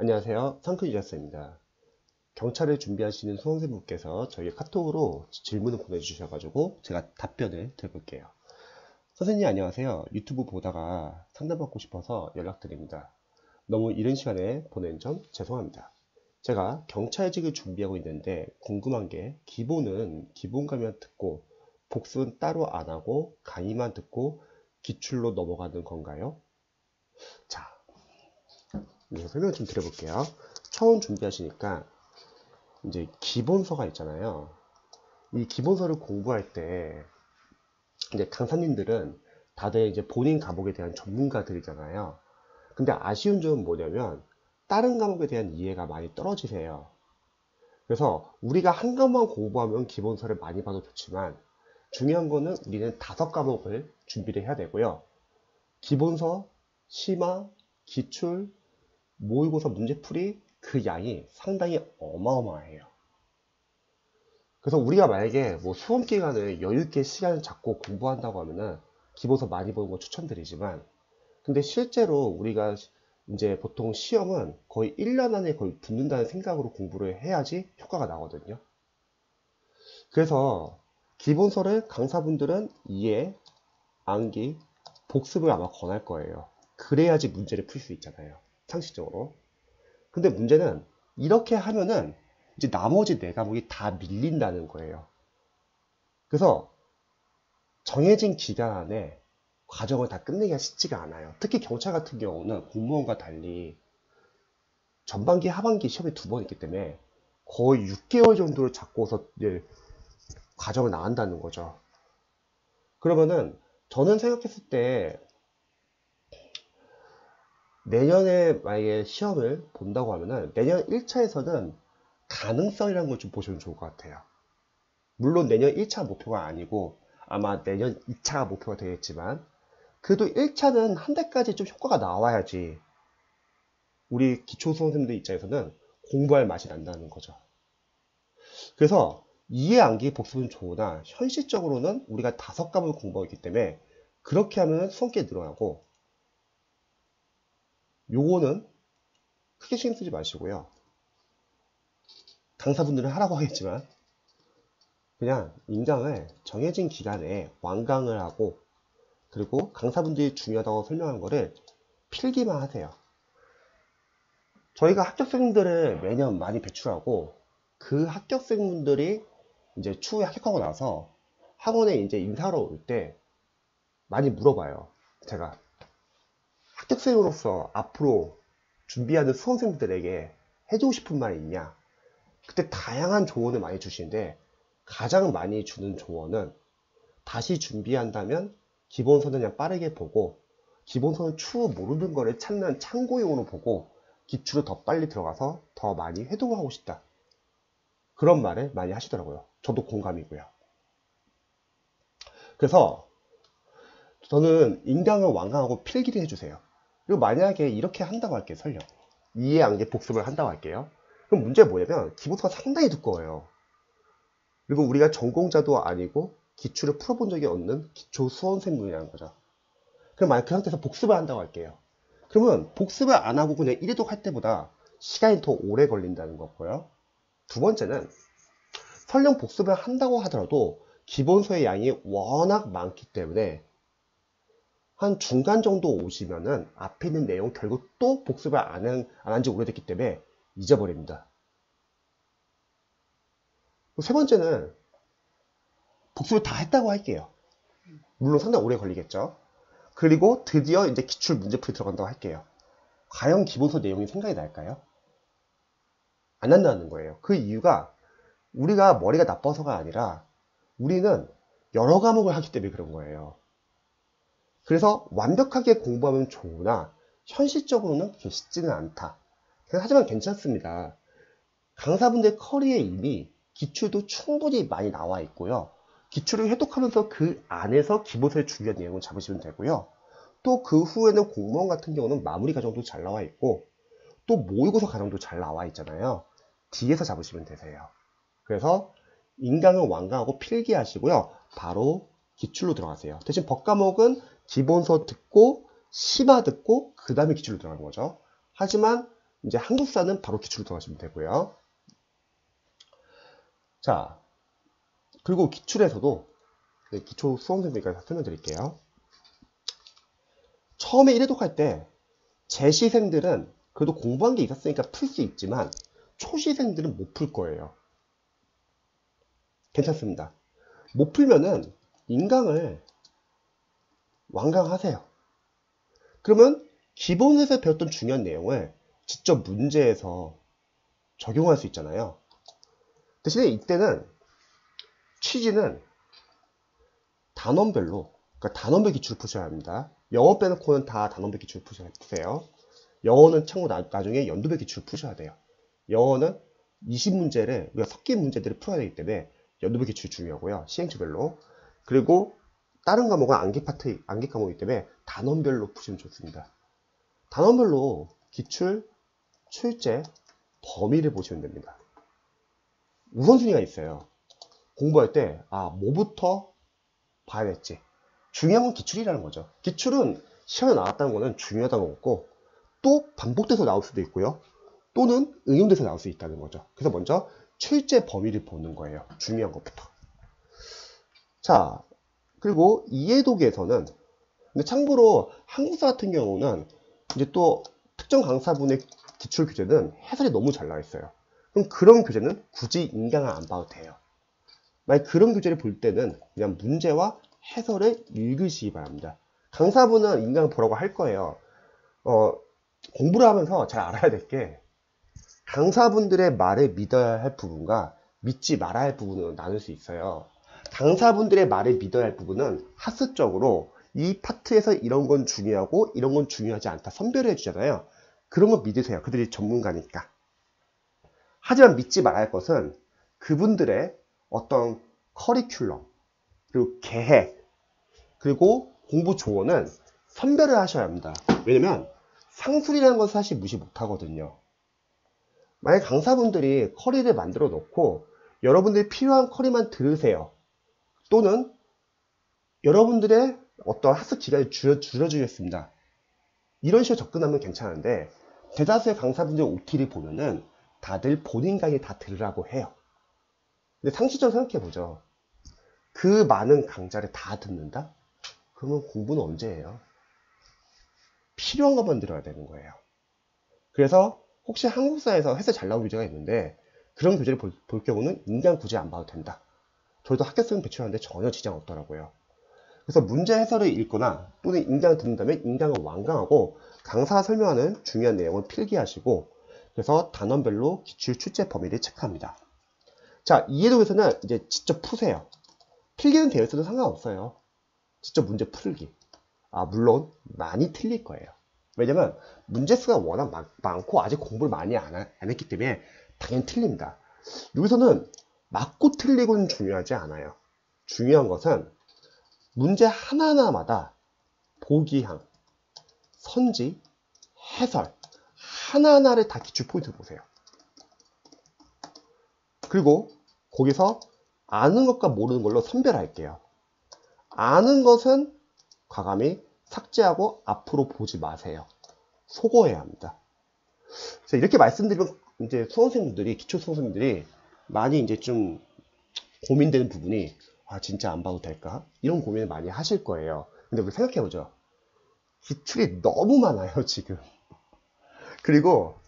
안녕하세요. 상크유자스입니다. 경찰을 준비하시는 수험생분께서 저희 카톡으로 질문을 보내주셔가지고 제가 답변을 드려볼게요. 선생님 안녕하세요. 유튜브 보다가 상담받고 싶어서 연락드립니다. 너무 이른 시간에 보낸 점 죄송합니다. 제가 경찰직을 준비하고 있는데 궁금한 게 기본은 기본과만 듣고 복습은 따로 안 하고 강의만 듣고 기출로 넘어가는 건가요? 자, 설명 좀 드려볼게요. 처음 준비하시니까 이제 기본서가 있잖아요. 이 기본서를 공부할 때 이제 강사님들은 다들 이제 본인 과목에 대한 전문가들이잖아요. 근데 아쉬운 점은 뭐냐면 다른 과목에 대한 이해가 많이 떨어지세요. 그래서 우리가 한 과목만 공부하면 기본서를 많이 봐도 좋지만 중요한 거는 우리는 5과목을 준비를 해야 되고요. 기본서, 심화, 기출, 모의고사 문제풀이 그 양이 상당히 어마어마해요. 그래서 우리가 만약에 뭐 수험 기간을 여유있게 시간을 잡고 공부한다고 하면은 기본서 많이 보는 거 추천드리지만, 근데 실제로 우리가 이제 보통 시험은 거의 1년 안에 거의 붙는다는 생각으로 공부를 해야지 효과가 나거든요. 그래서 기본서를 강사분들은 이해, 암기, 복습을 아마 권할 거예요. 그래야지 문제를 풀 수 있잖아요. 상식적으로. 근데 문제는 이렇게 하면은 이제 나머지 4과목이 다 밀린다는 거예요. 그래서 정해진 기간 안에 과정을 다 끝내기가 쉽지가 않아요. 특히 경찰 같은 경우는 공무원과 달리 전반기, 하반기 시험이 2번 있기 때문에 거의 6개월 정도를 잡고서 이제 과정을 나간다는 거죠. 그러면은 저는 생각했을 때 내년에 만약에 시험을 본다고 하면은 내년 1차에서는 가능성이라는 걸 좀 보시면 좋을 것 같아요. 물론 내년 1차 목표가 아니고 아마 내년 2차가 목표가 되겠지만 그래도 1차는 한 달까지 좀 효과가 나와야지 우리 기초수험생들 입장에서는 공부할 맛이 난다는 거죠. 그래서 이해 암기 복습은 좋으나 현실적으로는 우리가 5과목을 공부하고 있기 때문에 그렇게 하면 수험기회 늘어나고, 요거는 크게 신경 쓰지 마시고요. 강사분들은 하라고 하겠지만 그냥 인강을 정해진 기간에 완강을 하고, 그리고 강사분들이 중요하다고 설명한 거를 필기만 하세요. 저희가 합격생들을 매년 많이 배출하고 그 합격생분들이 이제 추후에 합격하고 나서 학원에 이제 인사하러 올 때 많이 물어봐요. 제가 합격생으로서 앞으로 준비하는 수험생들에게 해주고 싶은 말이 있냐? 그때 다양한 조언을 많이 주시는데 가장 많이 주는 조언은 다시 준비한다면 기본서는 그냥 빠르게 보고 기본서는 추후 모르는 거를 찾는 참고용으로 보고 기출을 더 빨리 들어가서 더 많이 회독을 하고 싶다. 그런 말을 많이 하시더라고요. 저도 공감이고요. 그래서 저는 인강을 완강하고 필기를 해주세요. 그리고 만약에 이렇게 한다고 할게요. 설령 이해 암기 복습을 한다고 할게요. 그럼 문제가 뭐냐면 기본서가 상당히 두꺼워요. 그리고 우리가 전공자도 아니고 기출을 풀어본 적이 없는 기초 수험생분이라는 거죠. 그럼 만약 그 상태에서 복습을 한다고 할게요. 그러면 복습을 안 하고 그냥 1회독 할 때보다 시간이 더 오래 걸린다는 거고요. 두 번째는 설령 복습을 한다고 하더라도 기본서의 양이 워낙 많기 때문에 한 중간 정도 오시면은 앞에 있는 내용 결국 또 복습을 안 한 지 오래됐기 때문에 잊어버립니다. 세 번째는 복습을 다 했다고 할게요. 물론 상당히 오래 걸리겠죠. 그리고 드디어 이제 기출 문제풀이 들어간다고 할게요. 과연 기본서 내용이 생각이 날까요? 안 난다는 거예요. 그 이유가 우리가 머리가 나빠서가 아니라 우리는 여러 과목을 하기 때문에 그런 거예요. 그래서 완벽하게 공부하면 좋으나 현실적으로는 그렇게 쉽지는 않다. 하지만 괜찮습니다. 강사분들 커리에 이미 기출도 충분히 많이 나와 있고요. 기출을 회독하면서 그 안에서 기본서의 중요한 내용을 잡으시면 되고요. 또 그 후에는 공무원 같은 경우는 마무리 과정도 잘 나와 있고 또 모의고사 과정도 잘 나와 있잖아요. 뒤에서 잡으시면 되세요. 그래서 인강은 완강하고 필기하시고요. 바로 기출로 들어가세요. 대신 법과목은 기본서 듣고 심화 듣고 그 다음에 기출로 들어가는 거죠. 하지만 이제 한국사는 바로 기출로 들어가시면 되고요. 자, 그리고 기출에서도 기초 수험생들까지 설명드릴게요. 처음에 1회독 할 때 재시생들은 그래도 공부한 게 있었으니까 풀 수 있지만 초시생들은 못 풀 거예요. 괜찮습니다. 못 풀면은 인강을 완강하세요. 그러면 기본에서 배웠던 중요한 내용을 직접 문제에서 적용할 수 있잖아요. 대신에 이때는 취지는 단원별로, 그러니까 단원별 기출을 푸셔야 합니다. 영어 빼놓고는 다 단원별 기출을 푸세요. 영어는 참고 나중에 연도별 기출을 푸셔야 돼요. 영어는 20문제를 우리가 섞인 문제들을 풀어야 되기 때문에 연도별 기출이 중요하고요. 시행주별로. 그리고 다른 과목은 암기 과목이기 때문에 단원별로 푸시면 좋습니다. 단원별로 기출, 출제, 범위를 보시면 됩니다. 우선순위가 있어요. 공부할 때 뭐부터 봐야 될지. 중요한 건 기출이라는 거죠. 기출은 시험에 나왔다는 거는 중요하다는 거고 또 반복돼서 나올 수도 있고요. 또는 응용돼서 나올 수 있다는 거죠. 그래서 먼저 출제 범위를 보는 거예요. 중요한 것부터. 자, 그리고 이해독에서는 근데 참고로 한국사 같은 경우는 이제 또 특정 강사분의 기출 교재는 해설이 너무 잘 나와 있어요. 그럼 그런 교재는 굳이 인강을 안 봐도 돼요. 만약 그런 교재를 볼 때는 그냥 문제와 해설을 읽으시기 바랍니다. 강사분은 인강을 보라고 할 거예요. 공부를 하면서 잘 알아야 될 게 강사분들의 말을 믿어야 할 부분과 믿지 말아야 할 부분으로 나눌 수 있어요. 강사분들의 말을 믿어야 할 부분은 학습적으로 이 파트에서 이런 건 중요하고 이런 건 중요하지 않다 선별해 주잖아요. 그런 거 믿으세요. 그들이 전문가니까. 하지만 믿지 말아야 할 것은 그분들의 어떤 커리큘럼, 그리고 계획, 그리고 공부 조언은 선별을 하셔야 합니다. 왜냐면 상술이라는 것은 사실 무시 못하거든요. 만약 강사분들이 커리를 만들어 놓고 여러분들이 필요한 커리만 들으세요. 또는 여러분들의 어떤 학습 기간을 줄여주겠습니다. 이런 식으로 접근하면 괜찮은데 대다수의 강사분들 OT를 보면은 다들 본인 강의 다 들으라고 해요. 근데 상식적으로 생각해보죠. 그 많은 강좌를 다 듣는다? 그러면 공부는 언제 해요? 필요한 것만 들어야 되는 거예요. 그래서 혹시 한국사에서 해설 잘 나온 교재가 있는데 그런 교재를 볼 경우는 인강 굳이 안 봐도 된다. 저희도 학교성 배출하는데 전혀 지장 없더라고요. 그래서 문제 해설을 읽거나 또는 인강을 듣는 다음에 인강을 완강하고 강사가 설명하는 중요한 내용을 필기하시고 그래서 단원별로 기출 출제 범위를 체크합니다. 자, 이해독에서는 이제 직접 푸세요. 필기는 되어 있어도 상관없어요. 직접 문제 풀기. 물론 많이 틀릴 거예요. 왜냐면 문제 수가 워낙 많고 아직 공부를 많이 안 했기 때문에 당연히 틀립니다. 여기서는 맞고 틀리고는 중요하지 않아요. 중요한 것은 문제 하나하나마다 보기항, 선지, 해설 하나하나를 다 기출 포인트를 보세요. 그리고 거기서 아는 것과 모르는 걸로 선별할게요. 아는 것은 과감히 삭제하고 앞으로 보지 마세요. 속어해야 합니다. 그래서 이렇게 말씀드리면 이제 수험생분들이, 기초 수험생분들이 많이 이제 좀 고민되는 부분이 진짜 안 봐도 될까? 이런 고민을 많이 하실 거예요. 근데 우리 생각해보죠. 기출이 너무 많아요, 지금. 그리고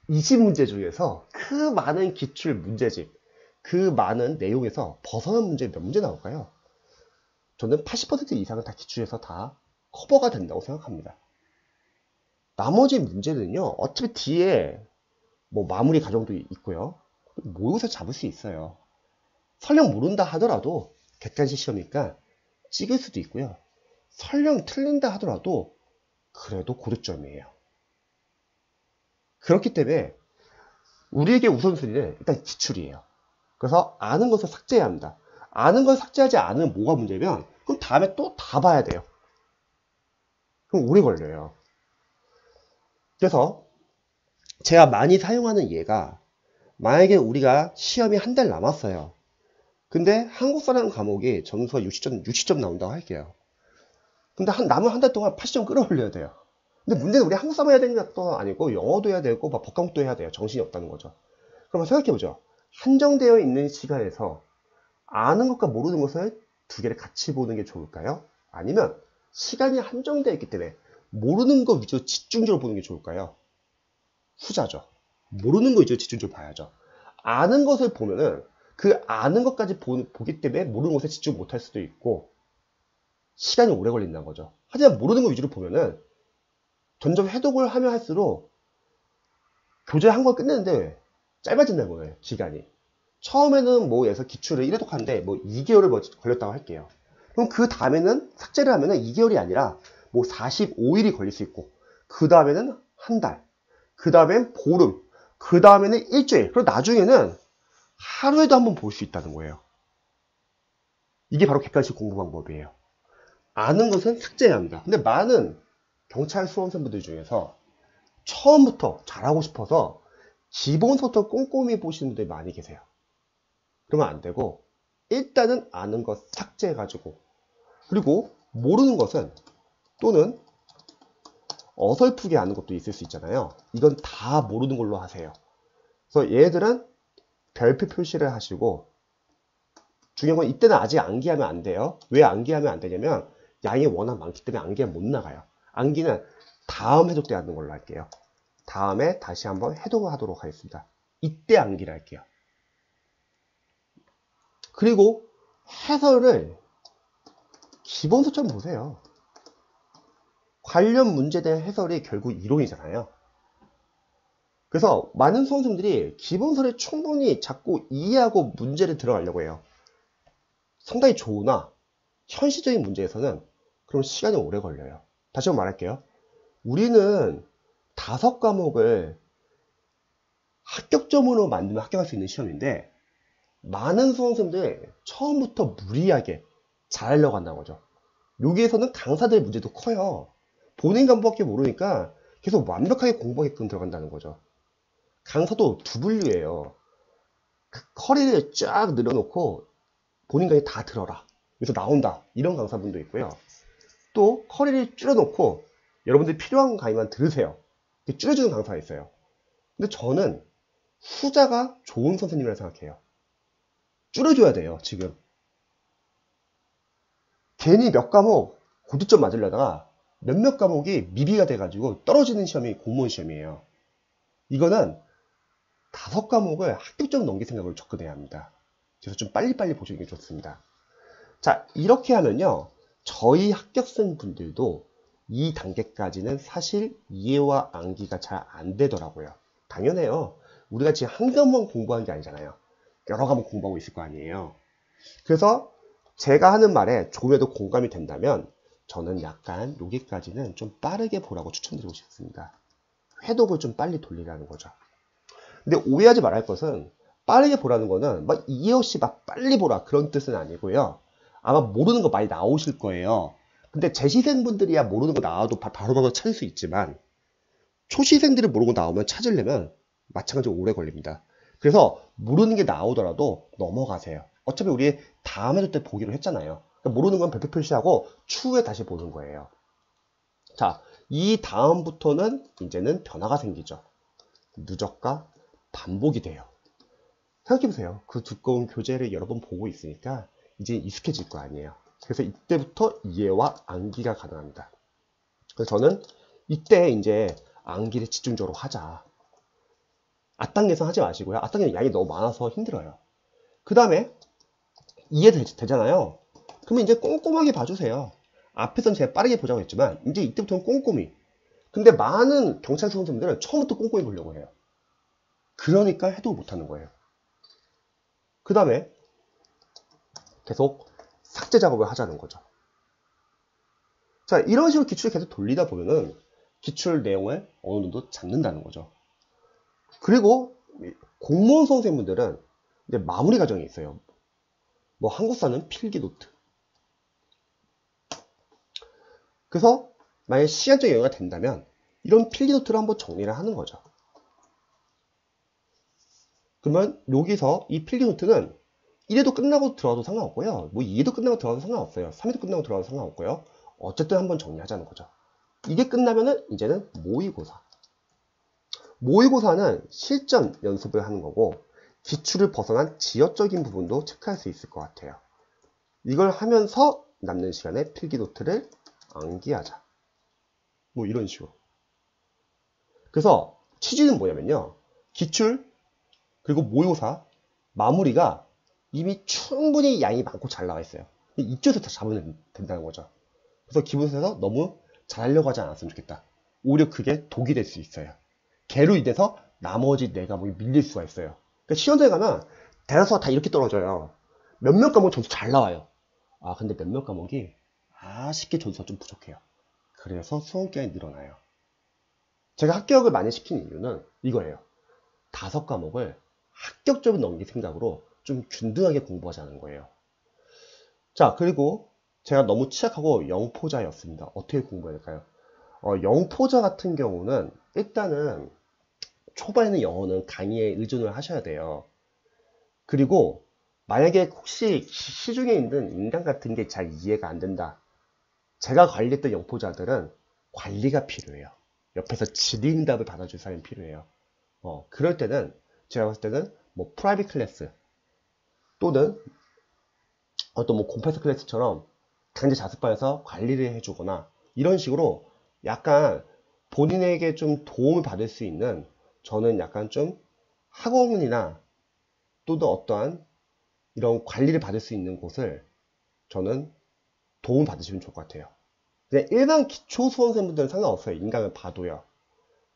20문제 중에서 그 많은 기출 문제집, 그 많은 내용에서 벗어난 문제 몇 문제 나올까요? 저는 80% 이상은 다 기출에서 다 커버가 된다고 생각합니다. 나머지 문제는요, 어차피 뒤에 뭐 마무리 과정도 있고요. 모의고사 잡을 수 있어요. 설령 모른다 하더라도 객관식 시험이니까 찍을 수도 있고요. 설령 틀린다 하더라도 그래도 고득점이에요. 그렇기 때문에 우리에게 우선순위는 일단 기출이에요. 그래서 아는 것을 삭제해야 합니다. 아는 걸 삭제하지 않으면 뭐가 문제면 그럼 다음에 또 다 봐야 돼요. 그럼 오래 걸려요. 그래서 제가 많이 사용하는 예가 만약에 우리가 시험이 한 달 남았어요. 근데 한국사라는 과목이 점수가 60점 나온다고 할게요. 근데 남은 한 달 동안 80점 끌어올려야 돼요. 근데 문제는 우리 한국사만 해야 되는 것도 아니고 영어도 해야 되고 막 법과목도 해야 돼요. 정신이 없다는 거죠. 그러면 생각해보죠. 한정되어 있는 시간에서 아는 것과 모르는 것을 두 개를 같이 보는 게 좋을까요? 아니면 시간이 한정되어 있기 때문에 모르는 거 위주로 집중적으로 보는 게 좋을까요? 후자죠. 모르는 거 위주로 집중적으로 봐야죠. 아는 것을 보면은 그 아는 것까지 보기 때문에 모르는 것에 집중 못할 수도 있고 시간이 오래 걸린다는 거죠. 하지만 모르는 거 위주로 보면은 점점 해독을 하면 할수록 교재 한 권 끝내는데 짧아진다는 거예요. 기간이. 처음에는 뭐 예서 기출을 1회독 하는데 뭐 2개월을 걸렸다고 할게요. 그럼 그 다음에는 삭제를 하면은 2개월이 아니라 뭐 45일이 걸릴 수 있고 그 다음에는 한 달, 그 다음엔 보름, 그 다음에는 일주일, 그리고 나중에는 하루에도 한번 볼 수 있다는 거예요. 이게 바로 객관식 공부 방법이에요. 아는 것은 삭제해야 합니다. 근데 많은 경찰 수험생분들 중에서 처음부터 잘하고 싶어서 기본서부터 꼼꼼히 보시는 분들이 많이 계세요. 그러면 안 되고 일단은 아는 것 삭제해가지고 그리고 모르는 것은 또는 어설프게 아는 것도 있을 수 있잖아요. 이건 다 모르는 걸로 하세요. 그래서 얘들은 별표 표시를 하시고 중요한 건 이때는 아직 암기하면 안 돼요. 왜 암기하면 안 되냐면 양이 워낙 많기 때문에 암기하면 못 나가요. 암기는 다음 해독 때 하는 걸로 할게요. 다음에 다시 한번 해독을 하도록 하겠습니다. 이때 암기를 할게요. 그리고 해설을 기본서처럼 보세요. 관련 문제에 대한 해설이 결국 이론이잖아요. 그래서 많은 수험생들이 기본서를 충분히 잡고 이해하고 문제를 들어가려고 해요. 상당히 좋으나 현실적인 문제에서는 그럼 시간이 오래 걸려요. 다시 한번 말할게요. 우리는 5과목을 합격점으로 만들면 합격할 수 있는 시험인데 많은 수험생들 처음부터 무리하게 잘하려고 한다는 거죠. 여기에서는 강사들 문제도 커요. 본인 과목밖에 모르니까 계속 완벽하게 공부하게끔 들어간다는 거죠. 강사도 두 분류예요. 커리를 쫙 늘어놓고 본인 강의 다 들어라. 여기서 나온다. 이런 강사분도 있고요. 또 커리를 줄여놓고 여러분들이 필요한 강의만 들으세요. 줄여주는 강사가 있어요. 근데 저는 후자가 좋은 선생님이라고 생각해요. 줄여줘야 돼요. 지금 괜히 몇 과목 고득점 맞으려다가 몇몇 과목이 미비가 돼가지고 떨어지는 시험이 공무원 시험이에요. 이거는 5과목을 합격점 넘길 생각으로 접근해야 합니다. 그래서 좀 빨리빨리 보시는 게 좋습니다. 자, 이렇게 하면요. 저희 합격생 분들도 이 단계까지는 사실 이해와 암기가 잘 안 되더라고요. 당연해요. 우리가 지금 한 과목만 공부하는 게 아니잖아요. 여러 과목 공부하고 있을 거 아니에요. 그래서 제가 하는 말에 조금이라도 공감이 된다면 저는 약간 여기까지는 좀 빠르게 보라고 추천드리고 싶습니다. 회독을 좀 빨리 돌리라는 거죠. 근데 오해하지 말아야 할 것은 빠르게 보라는 거는 막 이해 없이 막 빨리 보라 그런 뜻은 아니고요. 아마 모르는 거 많이 나오실 거예요. 근데 재시생분들이야 모르는 거 나와도 바로바로 찾을 수 있지만 초시생들이 모르는 거 나오면 찾으려면 마찬가지로 오래 걸립니다. 그래서 모르는 게 나오더라도 넘어가세요. 어차피 우리 다음 해도 때 보기로 했잖아요. 그러니까 모르는 건 별표 표시하고 추후에 다시 보는 거예요. 자, 이 다음부터는 이제는 변화가 생기죠. 누적과 반복이 돼요. 생각해보세요. 그 두꺼운 교재를 여러 번 보고 있으니까 이제 익숙해질 거 아니에요. 그래서 이때부터 이해와 암기가 가능합니다. 그래서 저는 이때 이제 암기를 집중적으로 하자. 앞단계에서 하지 마시고요. 앞단계는 양이 너무 많아서 힘들어요. 그 다음에 이해되잖아요. 그러면 이제 꼼꼼하게 봐주세요. 앞에서는 제가 빠르게 보자고 했지만 이제 이때부터는 꼼꼼히. 근데 많은 경찰 수험생들은 처음부터 꼼꼼히 보려고 해요. 그러니까 해도 못하는 거예요. 그 다음에 계속 삭제 작업을 하자는 거죠. 자, 이런 식으로 기출을 계속 돌리다 보면은 기출 내용을 어느 정도 잡는다는 거죠. 그리고 공무원 수험생분들은 이제 마무리 과정이 있어요. 뭐 한국사는 필기 노트. 그래서 만약 시간적 여유가 된다면 이런 필기 노트를 한번 정리를 하는 거죠. 그러면 여기서 이 필기 노트는 1회도 끝나고 들어가도 상관없고요. 뭐 2회도 끝나고 들어가도 상관없어요. 3회도 끝나고 들어가도 상관없고요. 어쨌든 한번 정리하자는 거죠. 이게 끝나면은 이제는 모의고사. 모의고사는 실전 연습을 하는 거고 기출을 벗어난 지역적인 부분도 체크할 수 있을 것 같아요. 이걸 하면서 남는 시간에 필기노트를 암기하자. 뭐 이런 식으로. 그래서 취지는 뭐냐면요. 기출 그리고 모의고사 마무리가 이미 충분히 양이 많고 잘 나와 있어요. 이쪽에서 다 잡으면 된다는 거죠. 그래서 기본에서 너무 잘하려고 하지 않았으면 좋겠다. 오히려 그게 독이 될 수 있어요. 걔로 인해서 나머지 네 과목이 밀릴 수가 있어요. 그러니까 시험장에 가면 대다수가 다 이렇게 떨어져요. 몇몇 과목 점수 잘 나와요. 아 근데 몇몇 과목이 아쉽게 점수가 좀 부족해요. 그래서 수험 기간이 늘어나요. 제가 합격을 많이 시키는 이유는 이거예요. 5과목을 합격적으로 넘길 생각으로 좀 균등하게 공부하자는 거예요. 자, 그리고 제가 너무 취약하고 영포자였습니다. 어떻게 공부해야 될까요? 영포자 같은 경우는 일단은 초반에는 영어는 강의에 의존을 하셔야 돼요. 그리고 만약에 혹시 시중에 있는 인강 같은 게 잘 이해가 안 된다. 제가 관리했던 영포자들은 관리가 필요해요. 옆에서 질의응답을 받아줄 사람이 필요해요. 그럴 때는 제가 봤을 때는 뭐 프라이빗 클래스 또는 어떤 뭐 곰패스 클래스처럼 강제 자습반에서 관리를 해주거나 이런 식으로 약간 본인에게 좀 도움을 받을 수 있는 저는 약간 좀 학원이나 또는 어떠한 이런 관리를 받을 수 있는 곳을 저는 도움을 받으시면 좋을 것 같아요. 그냥 일반 기초 수험생분들은 상관없어요. 인강을 봐도요.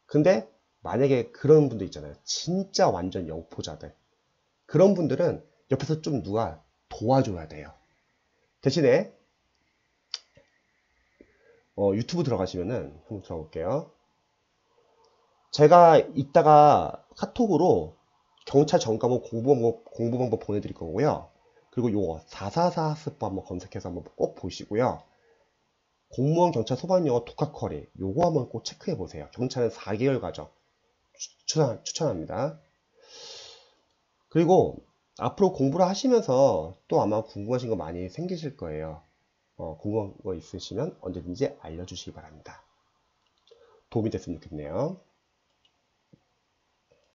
근데 만약에 그런 분들 있잖아요. 진짜 완전 영포자들. 그런 분들은 옆에서 좀 누가 도와줘야 돼요. 대신에 유튜브 들어가시면은 한번 들어볼게요. 제가 이따가 카톡으로 경찰 전과목 공부 방법 보내드릴 거고요. 그리고 요거 444 학습법 한번 검색해서 한번 꼭 보시고요. 공무원 경찰 소방영어 독학 커리 요거 한번 꼭 체크해 보세요. 경찰은 4개월 과정 추천합니다. 그리고 앞으로 공부를 하시면서 또 아마 궁금하신 거 많이 생기실 거예요. 궁금한 거 있으시면 언제든지 알려주시기 바랍니다. 도움이 됐으면 좋겠네요.